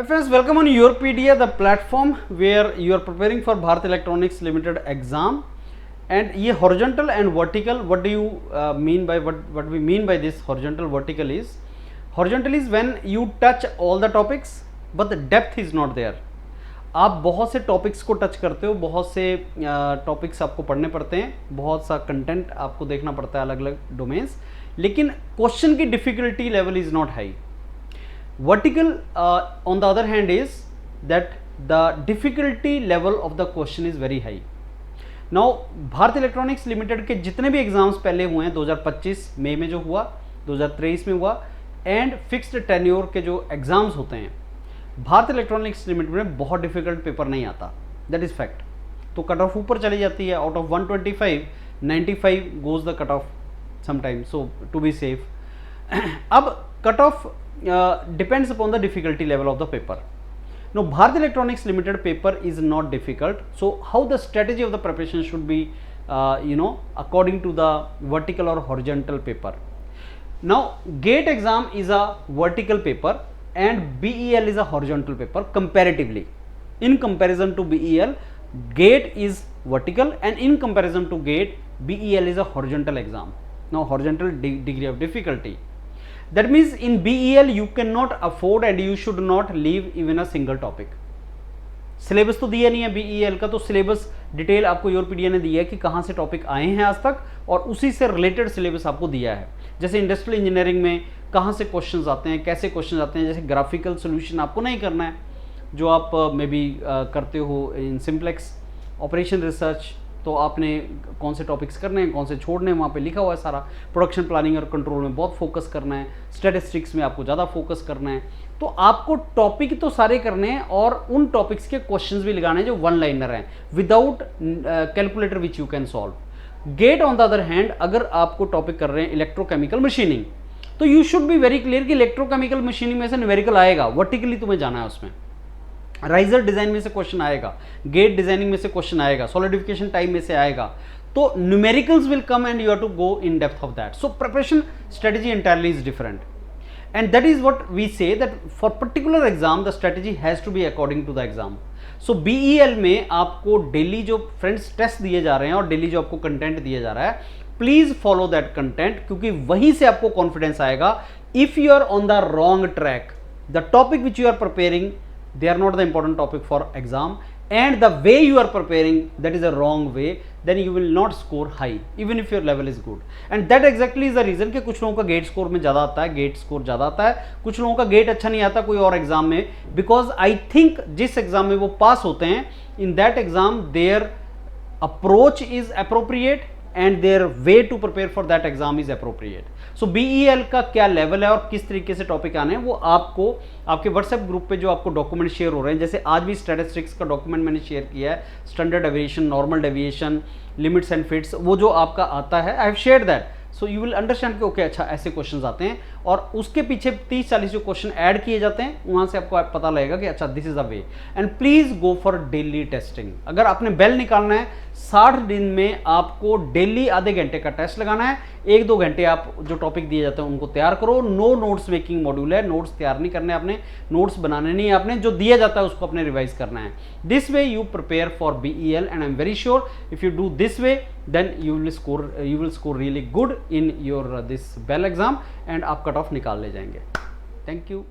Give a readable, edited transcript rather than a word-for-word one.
Hi friends, welcome on YourPedia, the platform where you are preparing for Bharat Electronics Limited exam. And ये horizontal and vertical, what do you mean by what we mean by this horizontal vertical is when you touch all the topics but the depth is not there. आप बहुत से topics को touch करते हो, बहुत से topics आपको पढ़ने पड़ते हैं, बहुत सा कंटेंट आपको देखना पड़ता है अलग अलग डोमेन्स, लेकिन क्वेश्चन की difficulty level is not high. Vertical on the other hand is that the difficulty level of the question is very high. Now Bharat electronics limited के जितने भी एग्जाम्स पहले हुए हैं 2025 मई में जो हुआ, 2023 में हुआ, एंड फिक्स्ड टेन्योर के जो एग्जाम्स होते हैं भारत इलेक्ट्रॉनिक्स लिमिटेड में बहुत डिफिकल्ट पेपर नहीं आता. That is fact. तो कट ऑफ ऊपर चली जाती है. Out of 125 95 goes the cut off sometime, so to be safe. अब cut off depends upon the difficulty level of the paper. Now Bharat Electronics Limited paper is not difficult, so how the strategy of the preparation should be according to the vertical or horizontal paper. Now GATE exam is a vertical paper and BEL is a horizontal paper comparatively. In comparison to BEL, GATE is vertical, and in comparison to GATE, BEL is a horizontal exam. Now horizontal degree of difficulty. That means in BEL you cannot afford and you should not leave even a single topic. Syllabus तो दिया नहीं है BEL का, तो syllabus detail आपको YourPedia ने दिया है कि कहाँ से टॉपिक आए हैं आज तक, और उसी से रिलेटेड सिलेबस आपको दिया है. जैसे इंडस्ट्रियल इंजीनियरिंग में कहाँ से क्वेश्चंस आते हैं, कैसे क्वेश्चंस आते हैं. जैसे ग्राफिकल सोल्यूशन आपको नहीं करना है, जो आप मे बी करते हो इन सिंप्लेक्स ऑपरेशन रिसर्च, तो आपने कौन से टॉपिक्स करने हैं, कौन से छोड़ने हैं, वहाँ पे लिखा हुआ है सारा. प्रोडक्शन प्लानिंग और कंट्रोल में बहुत फोकस करना है, स्टैटिस्टिक्स में आपको ज़्यादा फोकस करना है. तो आपको टॉपिक तो सारे करने हैं और उन टॉपिक्स के क्वेश्चंस भी लगाने हैं जो वन लाइनर हैं without calculator which you can solve. Get on the other hand, अगर आपको टॉपिक कर रहे हैं इलेक्ट्रोकेमिकल मशीनिंग, तो you should be very clear कि इलेक्ट्रोकेमिकल मशीनिंग में से न्यूमेरिकल आएगा, वर्टिकली तुम्हें जाना है उसमें. राइजर डिजाइन में से क्वेश्चन आएगा, गेट डिजाइनिंग में से क्वेश्चन आएगा, सॉलिडिफिकेशन टाइम में से आएगा. तो numericals will come and you have to go in depth of that. So preparation strategy entirely is different, and that is what we say that for particular exam the strategy has to be according to the exam. So BEL में आपको daily जो friends test दिए जा रहे हैं और daily जो आपको कंटेंट दिया जा रहा है, प्लीज फॉलो दैट कंटेंट, क्योंकि वहीं से आपको कॉन्फिडेंस आएगा. If you are on the wrong track, the topic which you are preparing, they are not the important topic for exam, and the way you are preparing, that is a wrong way, then you will not score high even if your level is good. And that exactly is the reason कि कुछ लोगों का gate score में ज़्यादा आता है, gate score ज़्यादा आता है, कुछ लोगों का गेट अच्छा नहीं आता कोई और एग्जाम में, बिकॉज आई थिंक जिस एग्जाम में वो पास होते हैं, in that exam their approach is appropriate and their way to prepare for that exam is appropriate. So BEL का क्या लेवल है और किस तरीके से टॉपिक आने हैं, वो आपको आपके व्हाट्सएप ग्रुप पे जो आपको डॉक्यूमेंट शेयर हो रहे हैं, जैसे आज भी स्टैटिस्टिक्स का डॉक्यूमेंट मैंने शेयर किया है, standard deviation, normal deviation, limits and fits, वो जो आपका आता है, I have shared that. So you will understand कि ओके अच्छा ऐसे क्वेश्चंस आते हैं, और उसके पीछे 30-40 जो क्वेश्चन ऐड किए जाते हैं, वहाँ से आपको पता लगेगा कि अच्छा this is a way. And please go for daily testing. अगर आपने बेल निकालना है, 60 दिन में आपको डेली आधे घंटे का टेस्ट लगाना है. 1-2 घंटे आप जो टॉपिक दिए जाते हैं उनको तैयार करो. नो नोट्स मेकिंग मॉड्यूल है, नोट्स तैयार नहीं करने आपने, नोट्स बनाने नहीं आपने, जो दिया जाता है उसको अपने रिवाइज करना है. This way you prepare for BEL, and I am very sure if you do this way, then you will score really good in your this BEL exam, and आप कट ऑफ निकाल ले जाएंगे. Thank you.